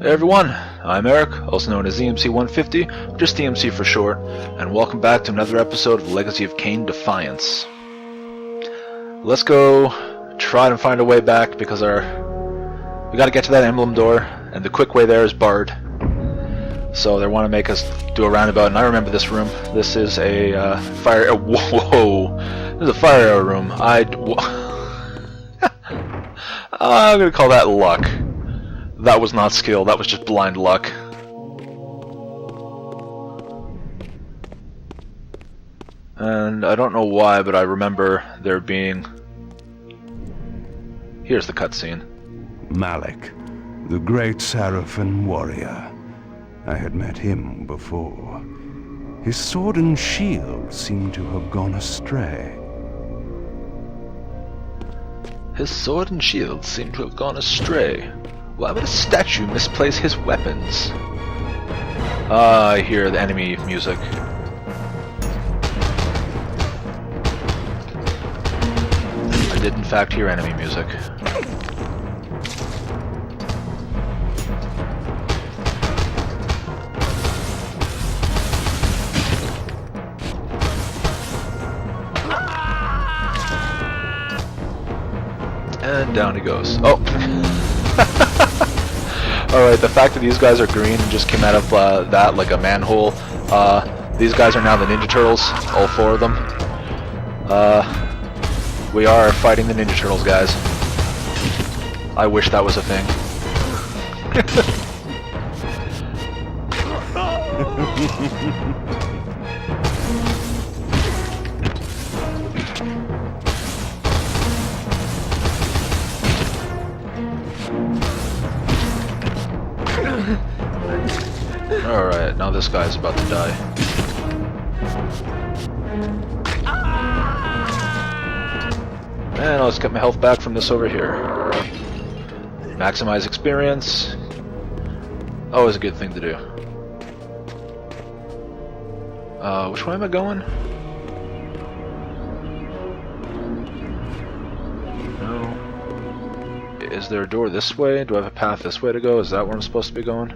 Hey everyone, I'm Eric, also known as EMC150, just EMC for short, and welcome back to another episode of Legacy of Kain Defiance. Let's go try to find a way back because we gotta get to that emblem door, and the quick way there is barred. So they want to make us do a roundabout, and I remember this room. This is a fire. Whoa! This is a fire arrow room. I'm gonna call that luck. That was not skill, that was just blind luck. And I don't know why, but I remember there being... Here's the cutscene. Malak, the great Sarafan warrior. I had met him before. His sword and shield seemed to have gone astray. His sword and shield seem to have gone astray. Why would a statue misplace his weapons? I hear the enemy music. I did in fact hear enemy music. And down he goes. Oh! Alright, the fact that these guys are green and just came out of that like a manhole. These guys are now the Ninja Turtles, all four of them. We are fighting the Ninja Turtles, guys. I wish that was a thing. Alright, now this guy's about to die. And I'll just get my health back from this over here. Maximize experience. Always a good thing to do. Which way am I going? No. Is there a door this way? Do I have a path this way to go? Is that where I'm supposed to be going?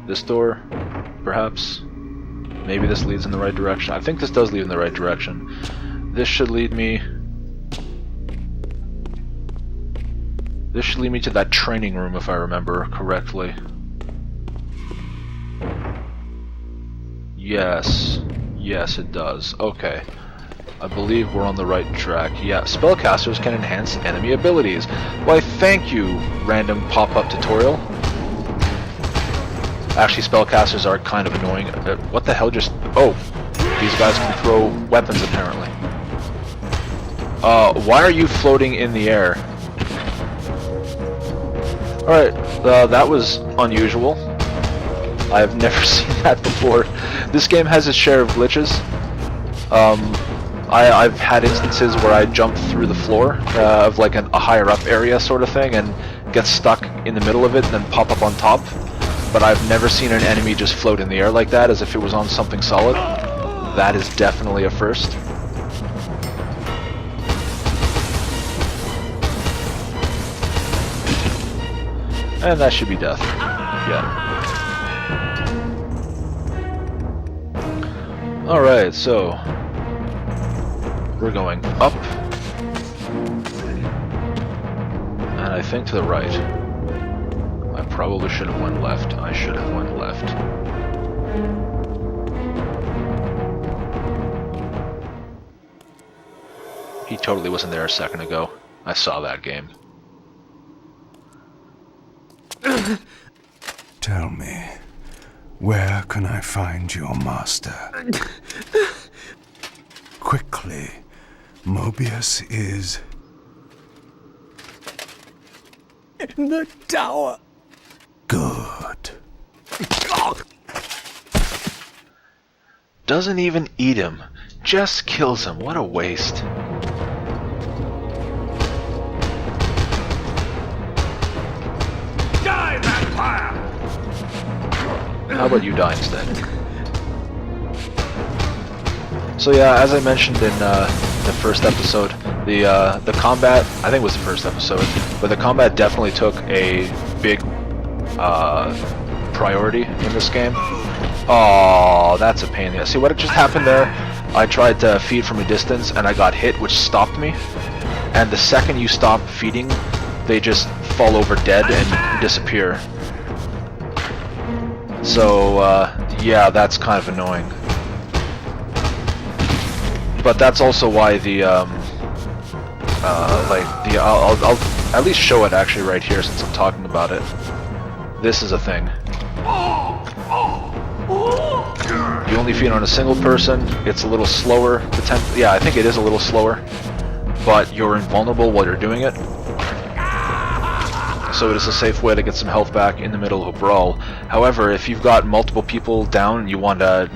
This door, perhaps. Maybe this leads in the right direction. I think this does lead in the right direction. This should lead me... This should lead me to that training room, if I remember correctly. Yes. Yes, it does. Okay. I believe we're on the right track. Yeah, spellcasters can enhance enemy abilities. Why, thank you, random pop-up tutorial. Actually, spellcasters are kind of annoying. What the hell just... Oh! These guys can throw weapons, apparently. Why are you floating in the air? Alright, that was unusual. I've never seen that before. This game has its share of glitches. I've had instances where I jump through the floor of like a higher up area sort of thing and get stuck in the middle of it and then pop up on top. But I've never seen an enemy just float in the air like that as if it was on something solid. That is definitely a first. And that should be death. Yeah. Alright, so... We're going up. And I think to the right. I probably should have went left. I should have went left. He totally wasn't there a second ago. I saw that game. Tell me, where can I find your master? Quickly, Mobius is... in the tower. Good. Doesn't even eat him. Just kills him. What a waste. Die, vampire! How about you die instead? So yeah, as I mentioned in the first episode, The combat, I think it was the first episode, but the combat definitely took a big priority in this game. Oh, that's a pain in the ass. See what just happened there? I tried to feed from a distance and I got hit, which stopped me. And the second you stop feeding, they just fall over dead and disappear. So, yeah, that's kind of annoying. But that's also why the, I'll at least show it actually right here since I'm talking about it. This is a thing. You only feed on a single person. It's a little slower. Yeah, I think it is a little slower. But you're invulnerable while you're doing it. So it is a safe way to get some health back in the middle of a brawl. However, if you've got multiple people down and you want to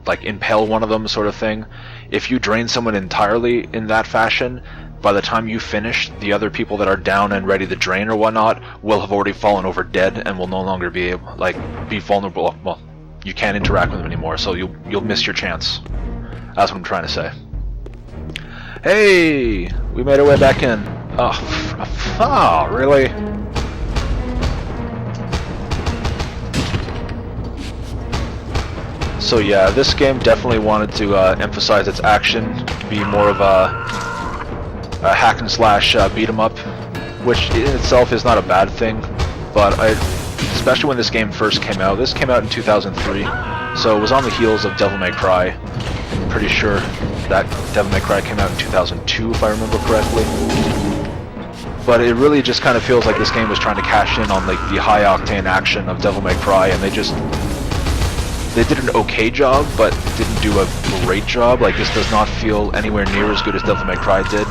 like impale one of them sort of thing, if you drain someone entirely in that fashion, by the time you finish, the other people that are down and ready to drain or whatnot will have already fallen over dead and will no longer be able, be vulnerable. Well, you can't interact with them anymore, so you'll miss your chance. That's what I'm trying to say. Hey, we made our way back in. Oh, really? So yeah, this game definitely wanted to emphasize its action, be more of a hack and slash beat 'em up, which in itself is not a bad thing. But especially when this game first came out. This came out in 2003, so it was on the heels of Devil May Cry. I'm pretty sure that Devil May Cry came out in 2002, if I remember correctly. But it really just kind of feels like this game was trying to cash in on like the high octane action of Devil May Cry, and they did an okay job, but didn't do a great job. Like, this does not feel anywhere near as good as Devil May Cry did.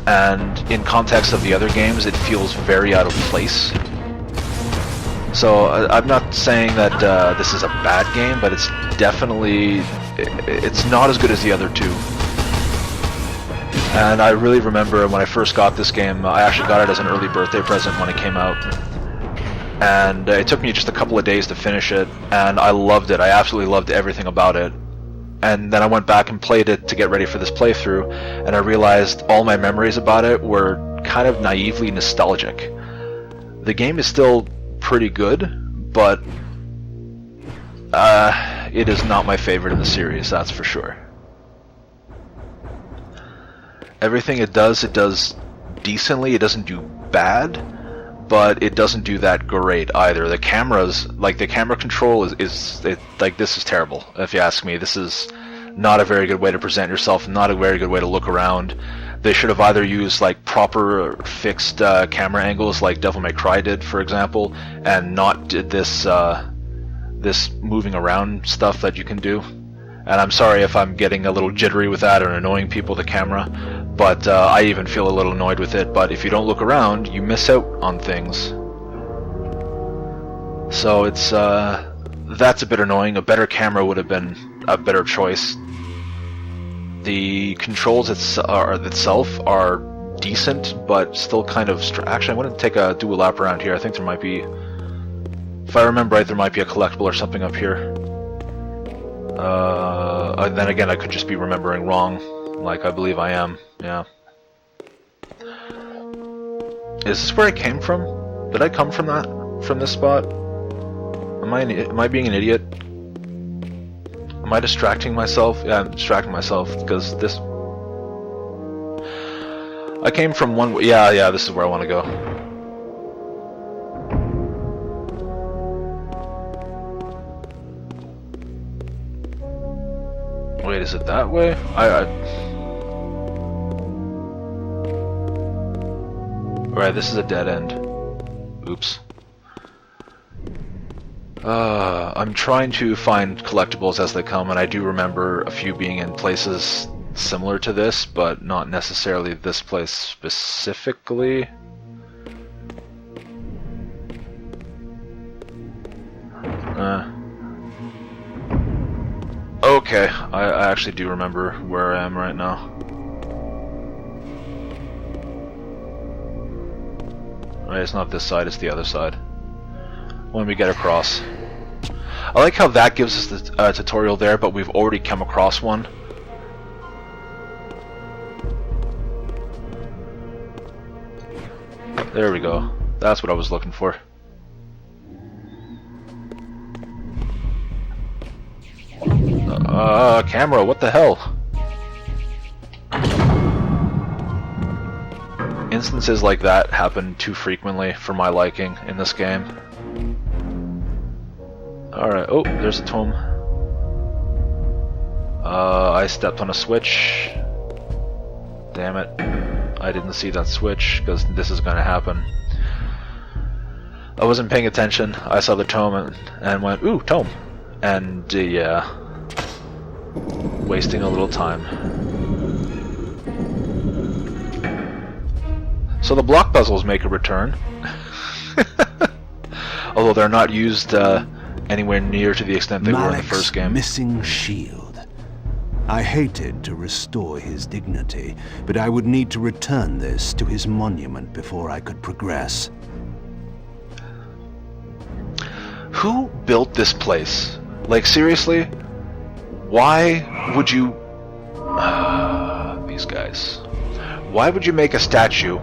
And in context of the other games, it feels very out of place. So I'm not saying that this is a bad game, but it's definitely, it's not as good as the other two. And I really remember when I first got this game, I actually got it as an early birthday present when it came out. And it took me just a couple of days to finish it, and I loved it. I absolutely loved everything about it. And then I went back and played it to get ready for this playthrough, and I realized all my memories about it were kind of naively nostalgic. The game is still pretty good, but it is not my favorite in the series, that's for sure. Everything it does decently. It doesn't do bad, but it doesn't do that great either. The cameras, like the camera control this is terrible, if you ask me. This is not a very good way to present yourself, not a very good way to look around. They should have either used like proper fixed camera angles like Devil May Cry did, for example, and not did this this moving around stuff that you can do. And I'm sorry if I'm getting a little jittery with that or annoying people with the camera, but I even feel a little annoyed with it. But if you don't look around, you miss out on things. So it's that's a bit annoying. A better camera would have been a better choice. The controls itself are decent, but still kind of... Actually, I'm going to do a lap around here. I think there might be... If I remember right, there might be a collectible or something up here. Then again, I could just be remembering wrong, like I believe I am. Yeah. Is this where I came from? Did I come from this spot? Am I being an idiot? Am I distracting myself? Yeah, I'm distracting myself because this... I came from one... Yeah, this is where I want to go. Wait, is it that way? Alright, this is a dead end. Oops. I'm trying to find collectibles as they come, and I do remember a few being in places similar to this, but not necessarily this place specifically. Okay, I actually do remember where I am right now. Right, it's not this side, it's the other side. When we get across. I like how that gives us the tutorial there, but we've already come across one. There we go. That's what I was looking for. Camera, what the hell? Instances like that happen too frequently for my liking in this game. Alright, oh, there's a tome. I stepped on a switch. Damn it. I didn't see that switch, because this is gonna happen. I wasn't paying attention. I saw the tome and went, ooh, tome. And, yeah. Wasting a little time. So the block puzzles make a return. Although they're not used anywhere near to the extent they were in the first game. Missing shield. I hated to restore his dignity, but I would need to return this to his monument before I could progress. Who built this place? Like, seriously? Why would you... these guys. Why would you make a statue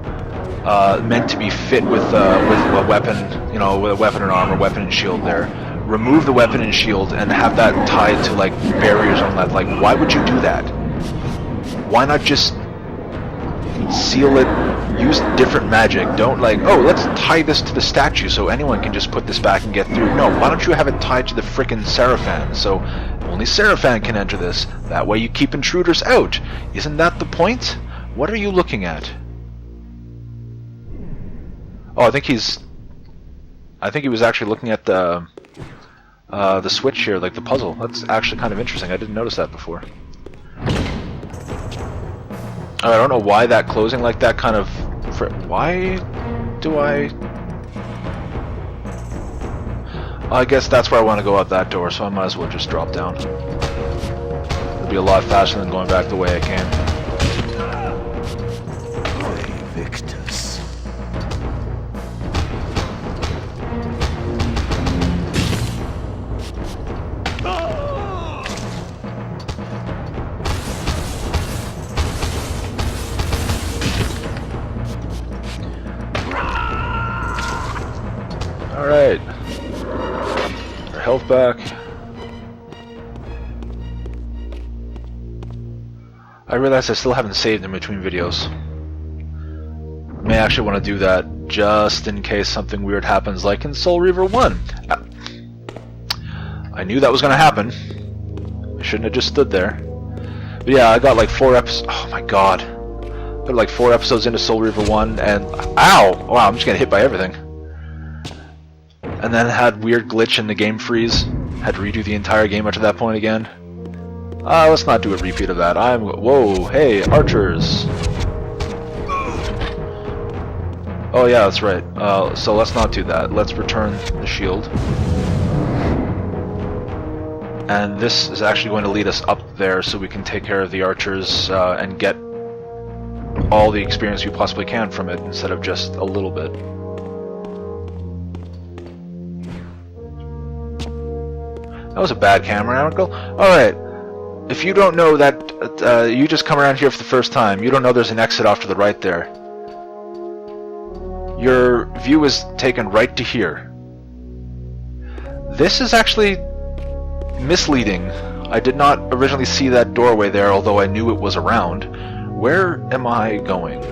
meant to be fit with a weapon, you know, with a weapon and armor, weapon and shield there? Remove the weapon and shield and have that tied to, like, barriers on that. Like, why would you do that? Why not just seal it, use different magic? Don't, like, oh, let's tie this to the statue so anyone can just put this back and get through. No, why don't you have it tied to the frickin' Seraphan so only Seraphan can enter this? That way you keep intruders out. Isn't that the point? What are you looking at? Oh, I think he was actually looking at the switch here, like the puzzle. That's actually kind of interesting. I didn't notice that before. I don't know why that closing like that kind of... Why do I... I guess that's where I want to go out that door, so I might as well just drop down. It'll be a lot faster than going back the way I came. Victus. Alright. Our health back. I realize I still haven't saved in between videos. May actually want to do that just in case something weird happens, like in Soul Reaver 1. I knew that was going to happen. I shouldn't have just stood there. But yeah, I got like 4 episodes. Oh my god. Got like 4 episodes into Soul Reaver 1 and... Ow! Wow, I'm just getting hit by everything. And then had weird glitch in the game freeze. Had to redo the entire game up to that point again. Let's not do a repeat of that. Whoa, hey, archers! Oh yeah, that's right. So let's not do that. Let's return the shield. And this is actually going to lead us up there so we can take care of the archers and get all the experience we possibly can from it instead of just a little bit. That was a bad camera angle. Alright, if you don't know that, you just come around here for the first time, you don't know there's an exit off to the right there. Your view is taken right to here. This is actually misleading. I did not originally see that doorway there, although I knew it was around. Where am I going?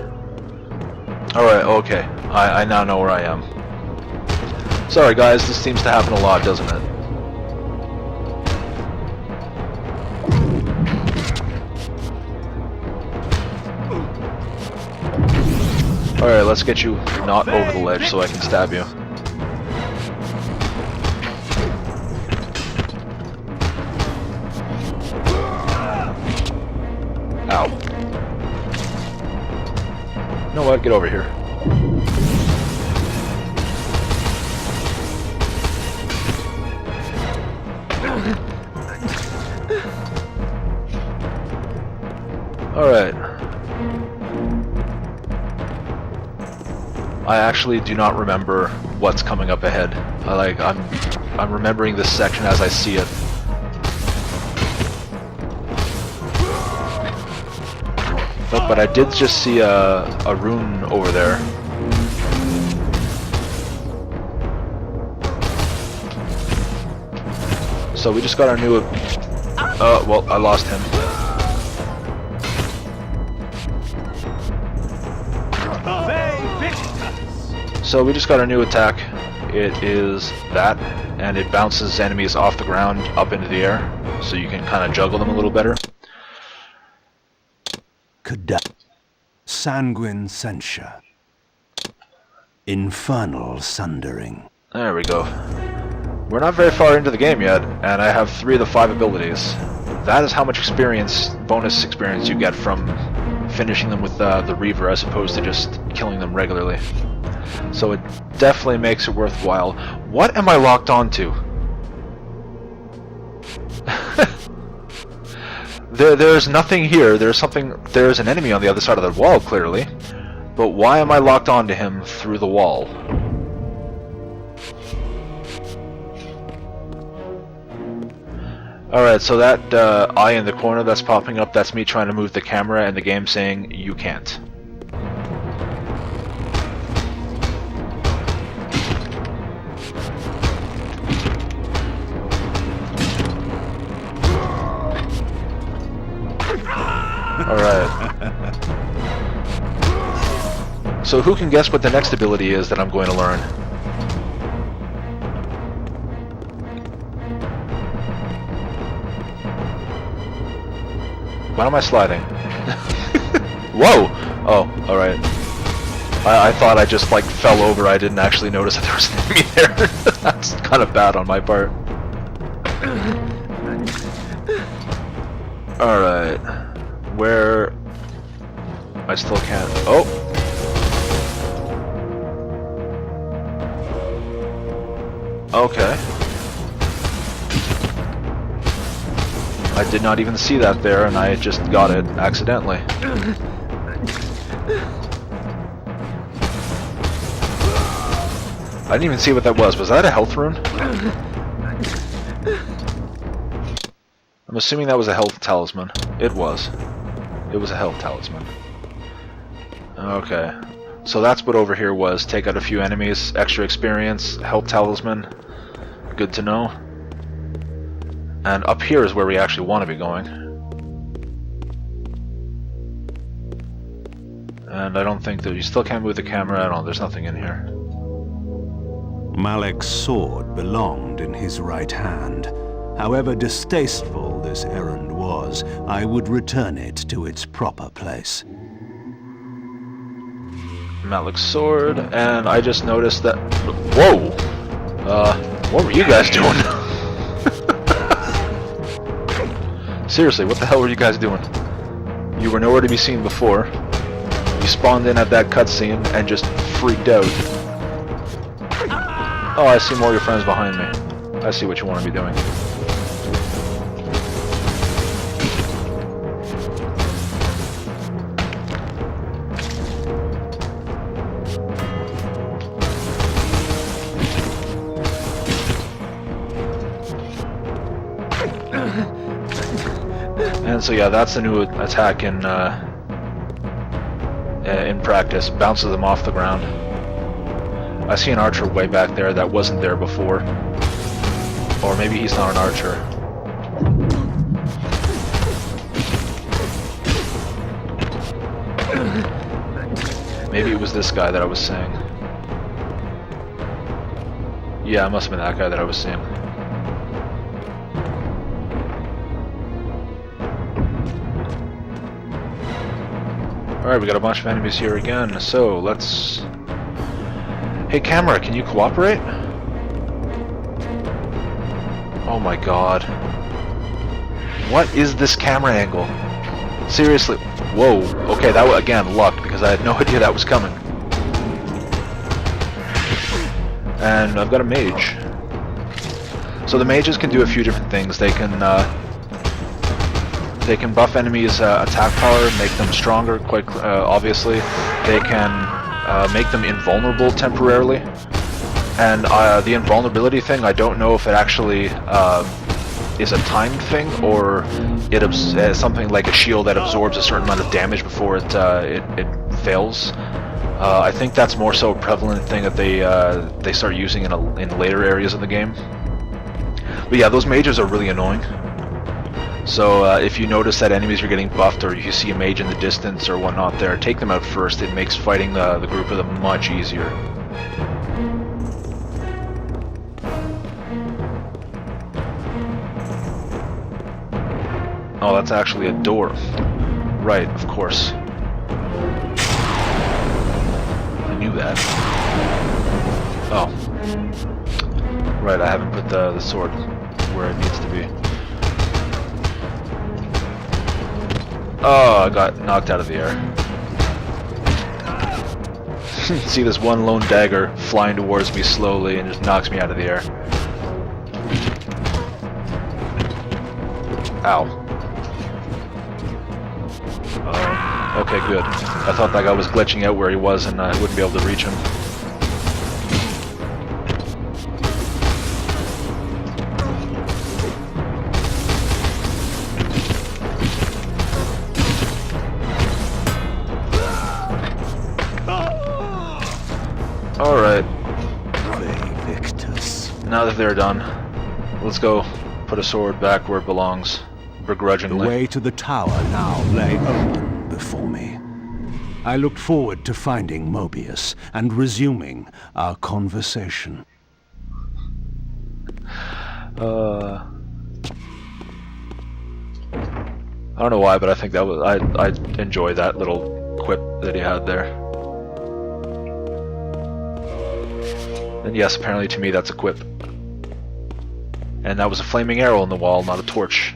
Alright, okay. I now know where I am. Sorry guys, this seems to happen a lot, doesn't it? Alright, let's get you not over the ledge so I can stab you. Ow. You know what? Get over here. Alright. I actually do not remember what's coming up ahead. I'm remembering this section as I see it. But I did just see a rune over there. So we just got our new... well, I lost him. So we just got our new attack. It is that, and it bounces enemies off the ground up into the air, so you can kind of juggle them a little better. Sanguine censure. Infernal sundering. There we go. We're not very far into the game yet, and I have 3 of the 5 abilities. That is how much experience, bonus experience you get from finishing them with the Reaver as opposed to just killing them regularly. So it definitely makes it worthwhile. What am I locked onto? There's nothing here. There's an enemy on the other side of the wall, clearly. But why am I locked onto him through the wall? Alright, so that eye in the corner that's popping up, that's me trying to move the camera and the game saying, you can't. Alright. So who can guess what the next ability is that I'm going to learn? Why am I sliding? Whoa! Oh, alright. I thought I just like fell over. I didn't actually notice that there was an enemy there. That's kind of bad on my part. Alright. Where... I still can't... Oh! Okay. I did not even see that there, and I just got it accidentally. I didn't even see what that was. Was that a health rune? I'm assuming that was a health talisman. It was. It was a health talisman. Okay. So that's what over here was. Take out a few enemies, extra experience, health talisman. Good to know. And up here is where we actually want to be going. And I don't think that... You still can't move the camera at all. There's nothing in here. Malak's sword belonged in his right hand. However distasteful this errand was, I would return it to its proper place. Malak's sword, and I just noticed that... Whoa! What were you guys doing? Seriously, what the hell were you guys doing? You were nowhere to be seen before. You spawned in at that cutscene and just freaked out. Oh, I see more of your friends behind me. I see what you want to be doing. And so yeah, that's the new attack in practice. Bounces them off the ground. I see an archer way back there that wasn't there before. Or maybe he's not an archer. Maybe it was this guy that I was seeing. Yeah, it must have been that guy that I was seeing. Alright, we got a bunch of enemies here again, so let's... Hey camera, can you cooperate? Oh my god. What is this camera angle? Seriously. Whoa. Okay, that was, again, luck, because I had no idea that was coming. And I've got a mage. So the mages can do a few different things. They can buff enemies' attack power, make them stronger, quite obviously. They can make them invulnerable temporarily. And the invulnerability thing, I don't know if it actually is a timed thing, or it something like a shield that absorbs a certain amount of damage before it fails. I think that's more so a prevalent thing that they start using in later areas of the game. But yeah, those mages are really annoying. So if you notice that enemies are getting buffed, or you see a mage in the distance or whatnot there, take them out first. It makes fighting the group of them much easier. Oh, that's actually a door. Right, of course. I knew that. Oh. Right, I haven't put the sword where it needs to be. Oh, I got knocked out of the air. See this one lone dagger flying towards me slowly and just knocks me out of the air. Ow. Okay, good. I thought that guy was glitching out where he was and I wouldn't be able to reach him. Alright. Now that they're done, let's go put a sword back where it belongs, begrudgingly. The way to the tower now lay open before me. I looked forward to finding Mobius and resuming our conversation. I don't know why, but I think that was I enjoy that little quip that he had there. And yes, apparently to me that's a quip. And that was a flaming arrow on the wall, not a torch.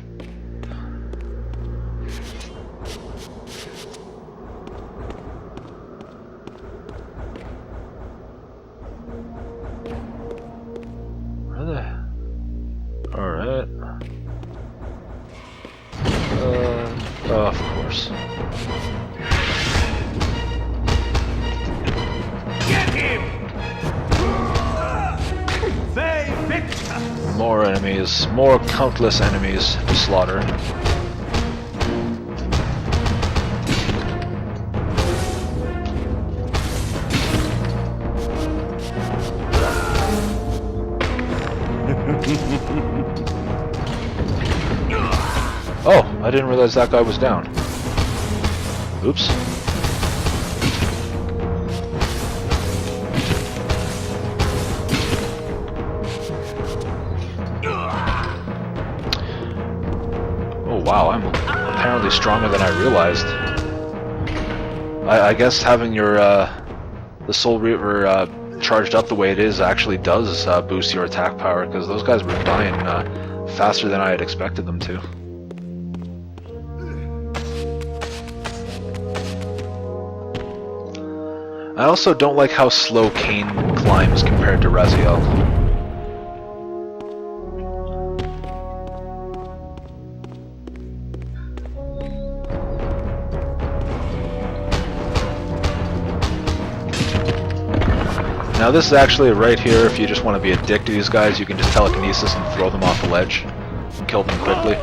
Where the... Alright. Oh, of course. Get him! More enemies, more countless enemies to slaughter. Oh, I didn't realize that guy was down. Oops. Wow, I'm apparently stronger than I realized. I guess having your the Soul Reaver charged up the way it is actually does boost your attack power, because those guys were dying faster than I had expected them to. I also don't like how slow Kain climbs compared to Raziel. Now this is actually right here, if you just want to be a dick to these guys, you can just telekinesis and throw them off the ledge and kill them quickly.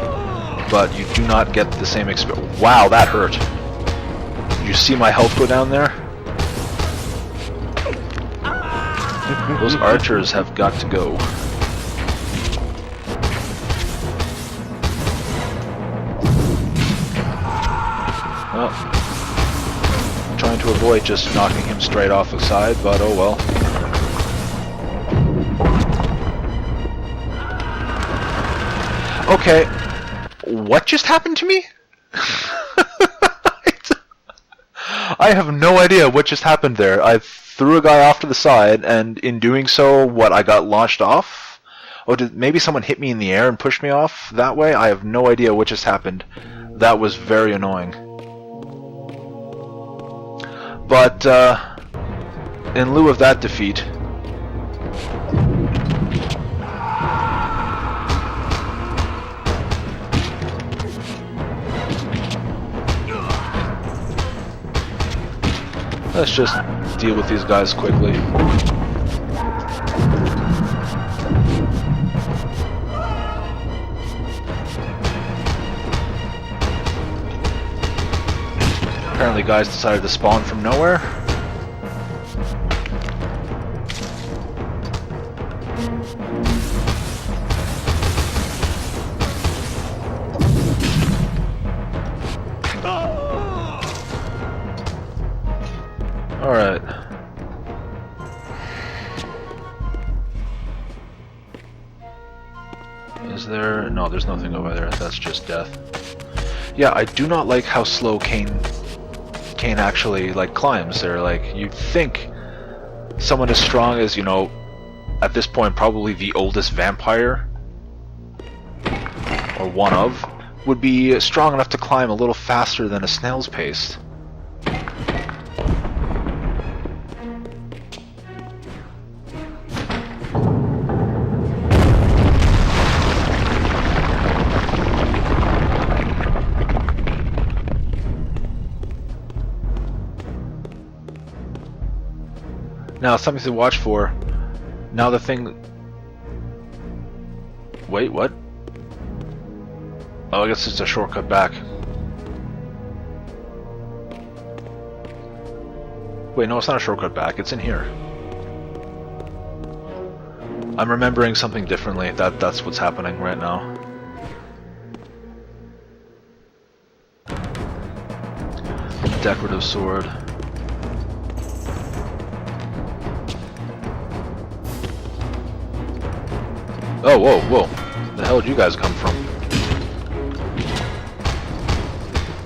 But you do not get the same experience. Wow, that hurt. Did you see my health go down there? Those archers have got to go. Well, I'm trying to avoid just knocking him straight off the side, but oh well. Okay, what just happened to me? I have no idea what just happened there. I threw a guy off to the side, and in doing so, what, I got launched off? Oh, did maybe someone hit me in the air and pushed me off that way? I have no idea what just happened. That was very annoying. But, in lieu of that defeat, let's just deal with these guys quickly. Apparently guys decided to spawn from nowhere. Alright. Is there... No, there's nothing over there. That's just death. Yeah, I do not like how slow Kain actually, like, climbs there. Like, you'd think someone as strong as, you know, at this point probably the oldest vampire, or one of, would be strong enough to climb a little faster than a snail's pace. Now, something to watch for. Now the thing... Wait, what? Oh, I guess it's a shortcut back. Wait, no, it's not a shortcut back. It's in here. I'm remembering something differently. That's what's happening right now. Decorative sword. Oh, whoa, whoa. The hell did you guys come from?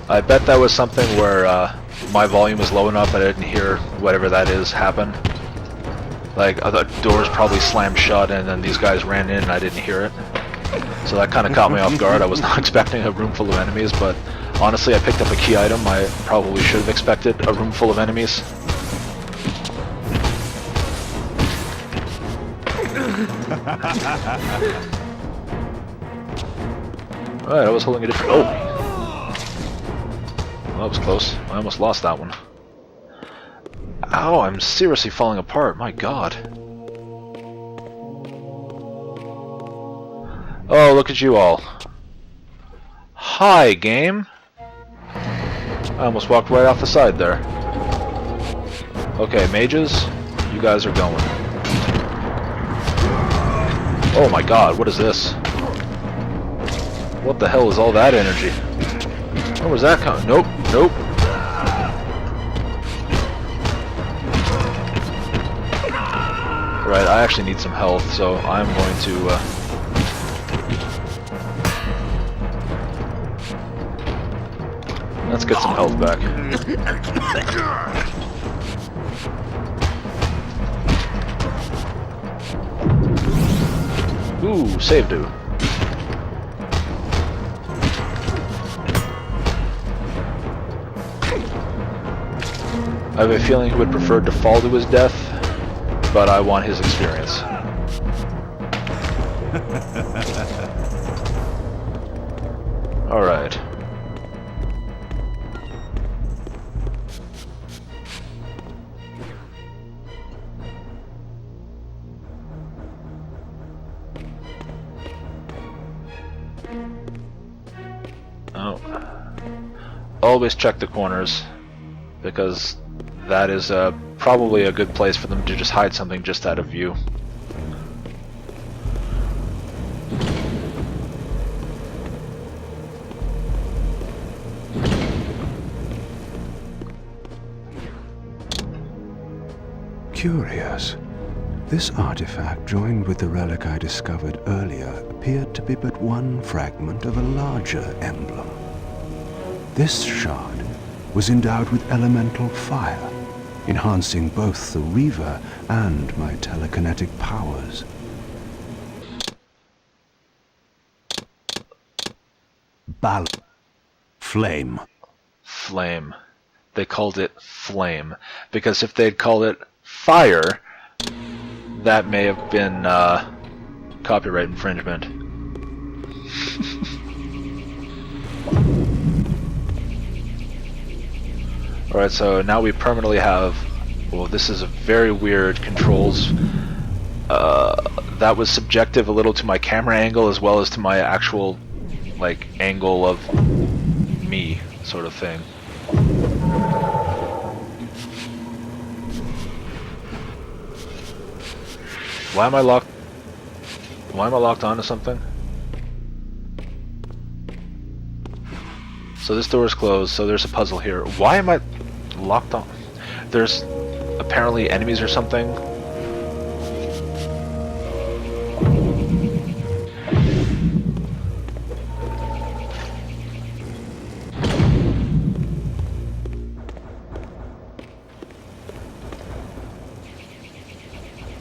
I bet that was something where my volume was low enough that I didn't hear whatever that is happen. Like, the doors probably slammed shut and then these guys ran in and I didn't hear it. So that kind of caught me off guard. I was not expecting a room full of enemies, but honestly I picked up a key item. I probably should have expected a room full of enemies. Alright, I was holding a different... Oh! Well, that was close. I almost lost that one. Ow, I'm seriously falling apart. My god. Oh, look at you all. Hi, game. I almost walked right off the side there. Okay, mages, you guys are going. Oh my god, what is this? What the hell is all that energy? Where was that coming? Nope, nope. Right, I actually need some health, so I'm going to... Let's get some health back. Ooh, save do. I have a feeling he would prefer to fall to his death, but I want his experience. Alright. Oh. Always check the corners, because that is probably a good place for them to just hide something just out of view. Curious. This artifact, joined with the relic I discovered earlier, appeared to be but one fragment of a larger emblem. This shard was endowed with elemental fire, enhancing both the Reaver and my telekinetic powers. Flame. Flame. They called it flame, because if they'd called it fire, that may have been copyright infringement. Alright, so now we permanently have... Well, this is a very weird controls. That was subjective a little to my camera angle as well as to my actual, like, angle of me, sort of thing. Why am I locked onto something? So this door is closed, so there's a puzzle here. Why am I locked on? There's apparently enemies or something.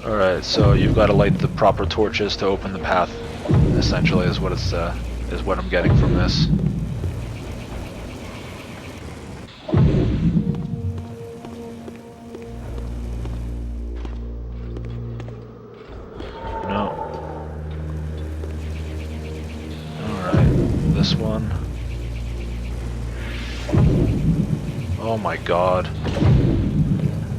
Alright, so you've got to light the proper torches to open the path, essentially, is what I'm getting from this. No. Alright, this one. Oh my god.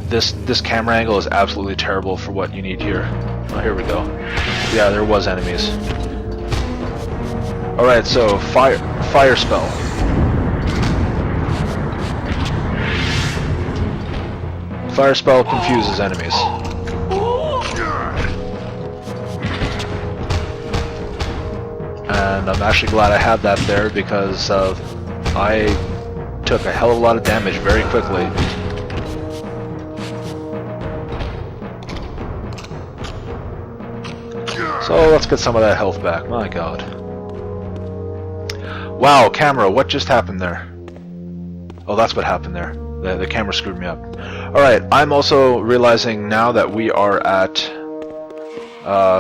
This camera angle is absolutely terrible for what you need here. Oh, here we go. Yeah, there was enemies. Alright, so fire spell. Fire spell confuses enemies. And I'm actually glad I had that there because I took a hell of a lot of damage very quickly. So let's get some of that health back. My god. Wow, camera, what just happened there? Oh, that's what happened there. The camera screwed me up. Alright, I'm also realizing now that we are at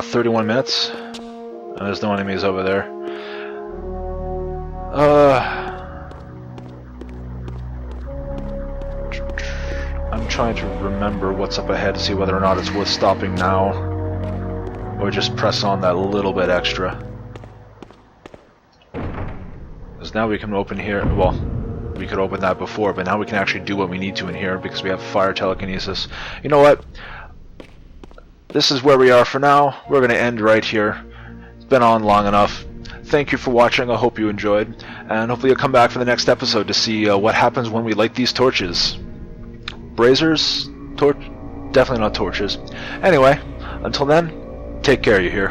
31 minutes. And there's no enemies over there. I'm trying to remember what's up ahead to see whether or not it's worth stopping now. Or just press on that little bit extra. Because now we can open here, well, we could open that before, but now we can actually do what we need to in here because we have fire telekinesis. You know what? This is where we are for now. We're going to end right here. It's been on long enough. Thank you for watching. I hope you enjoyed. And hopefully you'll come back for the next episode to see what happens when we light these torches. Brazers? Definitely not torches. Anyway, until then, take care, you hear?